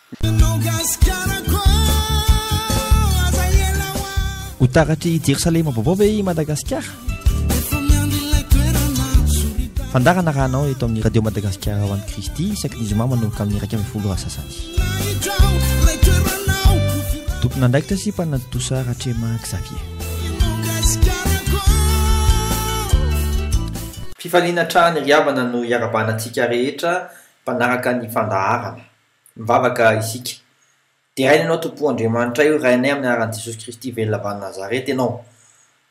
ho taratry Jerosalema vaovao ve i Madagasikara fandarana rahanao eto amin'ny radio Madagasikara ho an'i Kristy isaky ny zoma manomboka amin'ny 1 sasany tompona ndraikitra sy mpanatosa Ratrema Xavier fifaliana trany ry havana no iarabanantsika rehetra mpanaraka ny fandaharana mivavaka isika dia rainy ianao tompo Andriamanitra io rainay amin'ny anaran'i Jesosy Kristy velona Nazareta ianao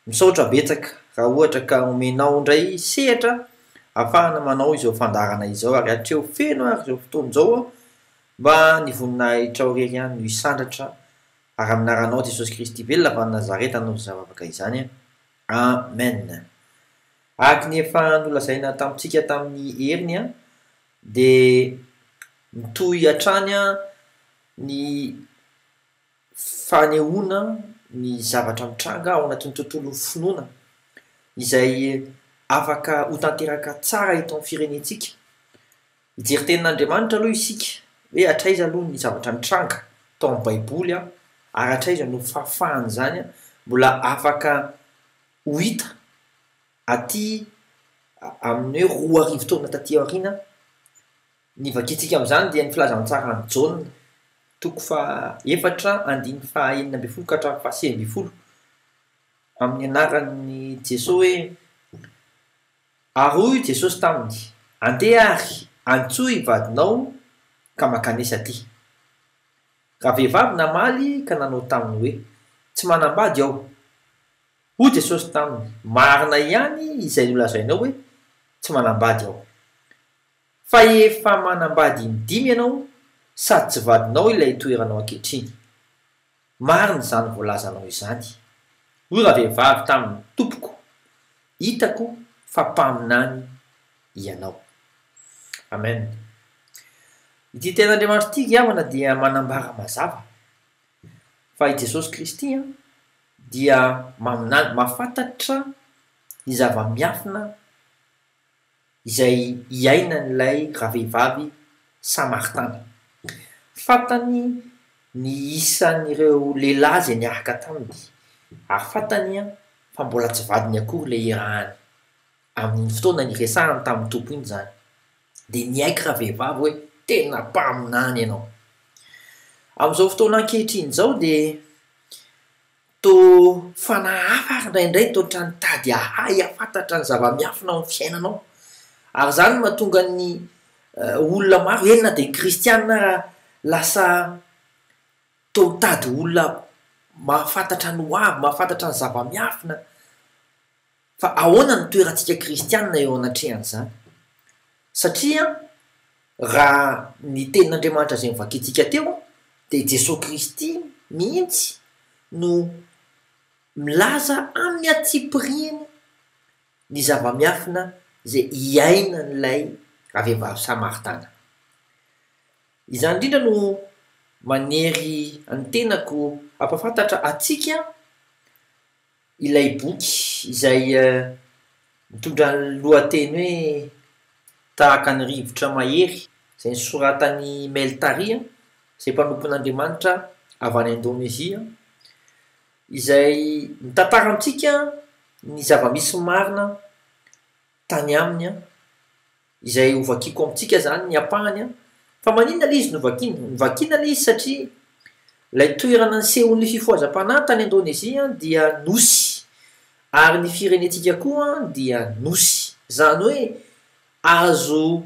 misaotra betsaka raha ohatra ka omenao indray sehatra afahana manao izao fandaharana izao ary hatreo feno ary izao fotoana izao mba ny voninahitra irery ihany no isandratra ary amin'ny anaranao Jesosy Kristy velona Nazareta no zavavaka izany amen. Araka ny efa nolazaina tamintsika tamin'ny heriny dia mitohy hatrany ny fanehoana ny zavatra mitranga ao anatin'ny tontolo finoana izay afaka ho tanteraka tsara eto amin'ny firenentsika. Hijery tenin'Andriamanitra aloha isika hoe hatraiza aloha ny zavatra mitranga tao amin'ny baiboly ary hatraiza no fahafahany zany mbola afaka ho hita aty amin'ny hoe 2 arivo taona taty aoriana. Ny vakintsika amin'izany dia ny filazantsara ny Jaune 4:4-9 amin'ny anaran'ny Jesosy hoe ary Jesosy taminy andeha ary antsoy vadinao ka makanesa aty. Raha vehivavy namaly ka nanao taminy hoe tsy manambady aho. Hoy Jesosy taminy marina ihany izay nolazainao hoe tsy manambady aho. Fa efa manambady 5 ianao sady tsy vadinao ilay toeranao ankehitriny. Marina izany voalazanao izany. Hoy raha vehivavy taminy tompoko hitako fa mpaminany ianao. Amen. Ity ten'Andriamanitra ity havana dia manambara mazava fa i Jesosy Kristy dia mahafantatra ny zava-miafina izay iainan'ilay ravehivavy Samaritana. Fantany ny isan'ireo lehilahy izay niaraka taminy ary fantany fa mbola tsy vadiny akory ilay irahany amin'ny fotoana niresahany tamin'ny tompo iny zany. Dia niaiky ravehivavy hoe tena mpaminany ianao. Amin'izao fotoana ankehitriny izao dia to fanahafa indraindray to trany tady ahay afantatra ny zava-miafina ao amin'ny fiainanao. Ary zany mahatonga ny olona maro enina dia kristianina lasa to tady olona mahafantatra ny hoavy, mahafantatra ny zava-miafina. Fa ahoana ny toerantsika kristianina eo anatrehan'izany? Satria raha ny tenin'Andriamanitra izay mivakintsika teo dia Jesosy Kristy mihitsy no milaza amin'ny atsipiriany ny zava-miafina izay iainan'ilay ravehivavy Samaritana. Izany indrindra no manery ny tenako ampafantatra atsika ilay boky izay mitondra ny lohateny hoe tahaka ny rivotra mahery izay nisoratan'ny Meltaria izay mpanompon'Andriamanitra avy any Indonezia, izay mitantara amintsika ny zava-misy marina tany aminy izay hovakiko amintsika zany ny ampahany. Fa maninona ilay izy novakina ilay izy satria ilay toerana nisehon'ny fifohazam-panahy tany Indonezia dia nosy ary ny firenentsika koa dia nosy. Zany hoe azo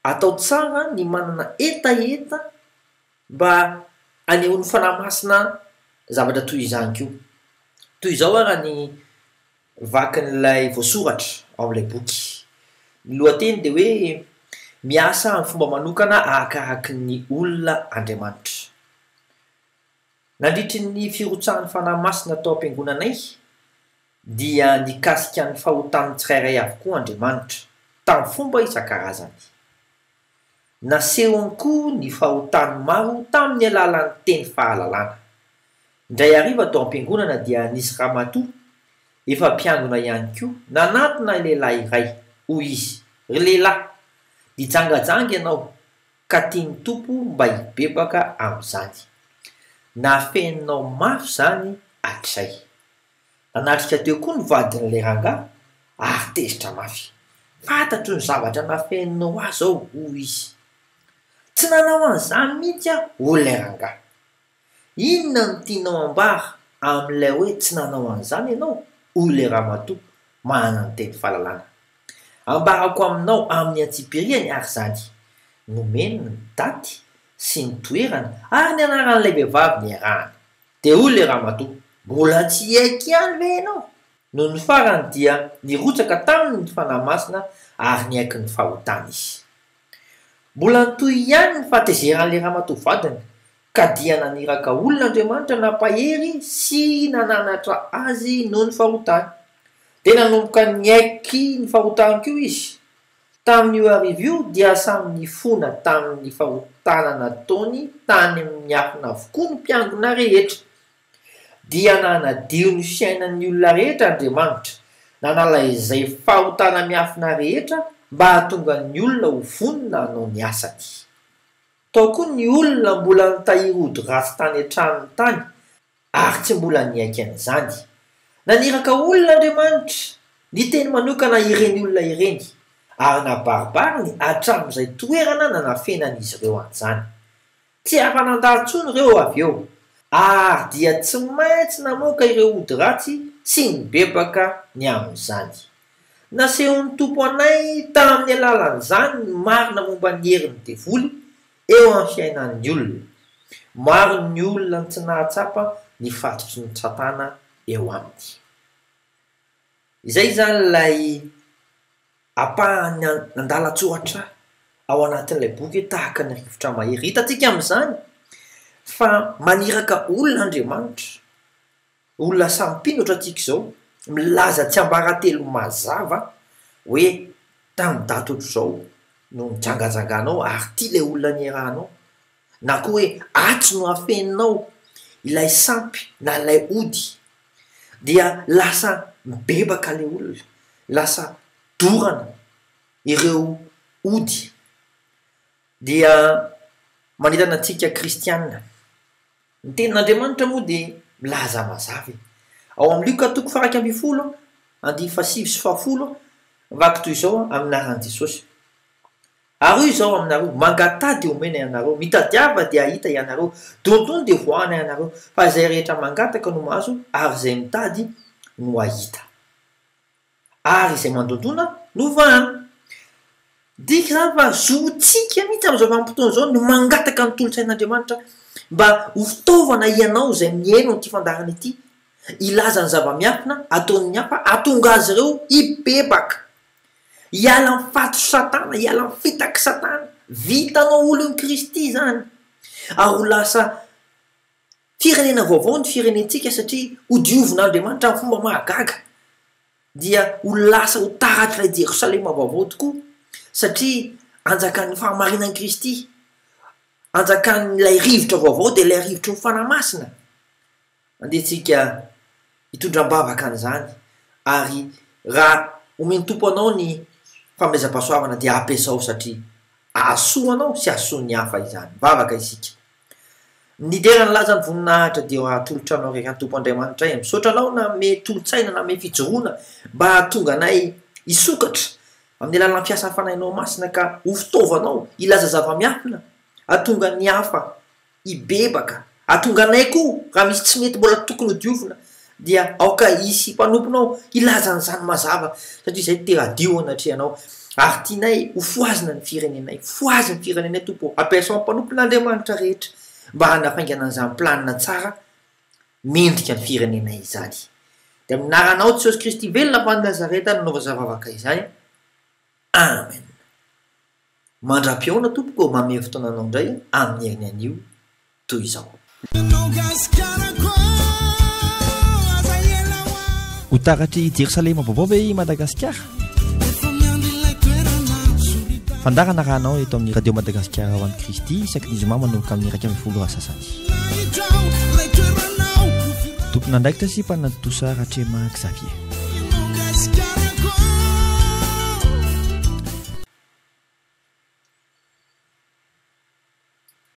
atao tsara ny manana etaeta mba anehoan'ny fanahy masina zavatra toy izany koa. Toy izao raha ny vakin'ilay voasoratra ao amin'ilay boky. Ny lohateny dia hoe miasa amin'ny fomba manokana ahakaraky ny olona Andriamanitra. Nandritry ny firotsahan'ny fanahy masina tao am-piangonanay dia nikasika ny fahotany tsirairay avokoa Andriamanitra tamin'ny fomba isan-karazany. Nasehony koa ny fahotany maro tamin'ny alalan'ny teny fahalalana. Indray hariva tao am-piangonana dia nisy ramatoa efa mpiangona ihany koa nanatona lehilahy iray. Hoy izy, ry lehilahy, dijangajanga ianao ka tiany tompo mba hibebaka amin'izany. Nafeninao mafy zany atr'izay. Nanatrika teo koa ny vadin'ilay rangahy ary tezitra mafy. Fantatro ny zavatra nafeninao azy zao hoy izy. Tsy nanao an'izany mihitsy hoy ilay rangahy. Inona no tianao ambara amin'ilay hoe tsy nanao an'izany ianao? Hoy ilay ramatoa manana ny teny fahalalana. Ambarako aminao amin'ny antsipiriany ary zany. Nomeno ny daty sy ny toerana ary ny anaran'ilay vehivavy niarahana. Dia hoy ilay ramatoa, mbola tsy haiko ihany ve ianao? No ny farany dia nirotsaka taminy ny fanahy masina ary niaiky ny fahotana izy. Mbola nitoy ihany ny fahatezeran'ilay ramatoa vadiny, ka dia naniraka olon'Andriamanitra nampahery sy nananatra azy noho ny fahotany. Dia nanomboka niaiky ny fahotany koa izy. Tamin'io arivo io dia samy nifona tamin'ny fahotana nataony tany amin'ny afina avokoa ny mpiangona rehetra. Dia nanadio ny fiainan'ny olona rehetra Andriamanitra, nanala izay fahotana miafina rehetra mba hahatonga ny olona ho vonona hanao ny asany. Tao koa ny olona mbola nitahiry ody ratsy tany an-tranony tany ary tsy mbola niaiky an'izany. Naniraka olon'Andriamanitra ny teny manokana ireny olona ireny ary nabaribariny hatramin'izay toerana nanafenan'izy ireo an'izany. Tsy afa-nandalo tsony ireo avy eo ary dia tsy maintsy namoaka ireo ody ratsy sy nibebaka ny amin'izany. Nasehon'ny tompo anay tamin'ny alalan'izany ny marina momba ny herin'ny devoly eo amin'ny fiainan'ny olona. Maro ny olona tsy nahatsapa ny fatotry ny Satana eo aminy. Izay zany ilay apahany nandalatsoratra ao anatin'ilay boky tahaka ny rivotra mahery. Hitantsika amin'izany fa maniraka olon'Andriamanitra, olona sampino ohatra antsika izao, milaza tsy ambaratelo mazava hoe tamin'ny daty ohatr'izao no nijangajanganao ary tia ilay olona niarahanao, na koa hoe atsy no afeninao ilay sampy na ilay ody, dia lasa mibebaka ilay olona, lasa dorana ireo ody. Dia manentana antsika kristianina, ny tenin'Andriamanitra moa dia milaza mazava. Ao amin'ny Luka 2:10 vaky toy izao amin'ny anaran'i Jesosy. Ary io izao aminareo, mangatady omena ianareo, mitadiava dia hita ianareo, dondono dia voana ianareo, fa izay rehetra mangataka no mahazo ary izay mitady no ahita. Ary izay mandondona no vahana. Dika zany fa zotsika mihitsy amin'izao vanim-potoana izao no mangataka ny tolotsain'Andriamanitra mba ho fitaovana ianao izay mihaino an'ity fandarana ity, ilaza ny zava-miafina ataon'ny hafa, atonga azy ireo hibebaka, hiala amin'ny fatotry Satana, hiala amin'ny fitaky Satana. Vitanao olon'i Kristy zany ary ho lasa firenena vaovao ny firenentsika satria ho diovin'Andriamanitra amin'ny fomba mahagaga. Dia ho lasa ho taratry ilay Jerosalema vaovao tokoa satria anjakan'ny fahamarinan'i Kristy, anjakan'ilay rivotra vaovao dia ilay rivotry ny fanahy masina. Andehantsika hitondram-bavaka an'izany ary raha omeny tompo anao ny fanomezam-pahasoavana dia ampiasao satria ahasoanao sy ahasoan'ny hafa izany. Vavaka isika. Ny derany laza ny voninahitra dia atolotra anao reka ny tompo Andriamanitra ay. Misaotra anao na me tolotsaina na me fijoroana mba hahatonga anay hisokatra amin'ny alalan'ny fiasan'ny fanahinao masina ka ho fitaovanao ilaza zava-miafina, hahatonga ny hafa hibebaka, hahatonga anay koa raha misy tsy mety mbola tokony ho diovina dia aoka hisy mpanomponao ilaza n'izany mazava satria izay teradio anatrehanao ary tianay ho foazina ny firenenay, foaziny firenenay tompo, ampiasao mpanompon'Andriamanitra rehetra mba hanafaingana an'izany planina tsara mendrika ny firenenay izany. Dia amin'ny anaranao Jesosy Kristy velona fa ny Nazareta nanaova zavavaka izany. Amen. Mandram-piaona tompoko manome fotoananao indray amin'ny herin'ny anio toy izao. Ho taratry Jerosalema vaovao ve i Madagasikara? Fandarana rahanao eto amin'ny radio Madagasikara ho an'i Kristy isaky ny zoma manomboka amin'ny 1 sasany. Tompona andraikitra sy mpanatosa Ratrema Xavier.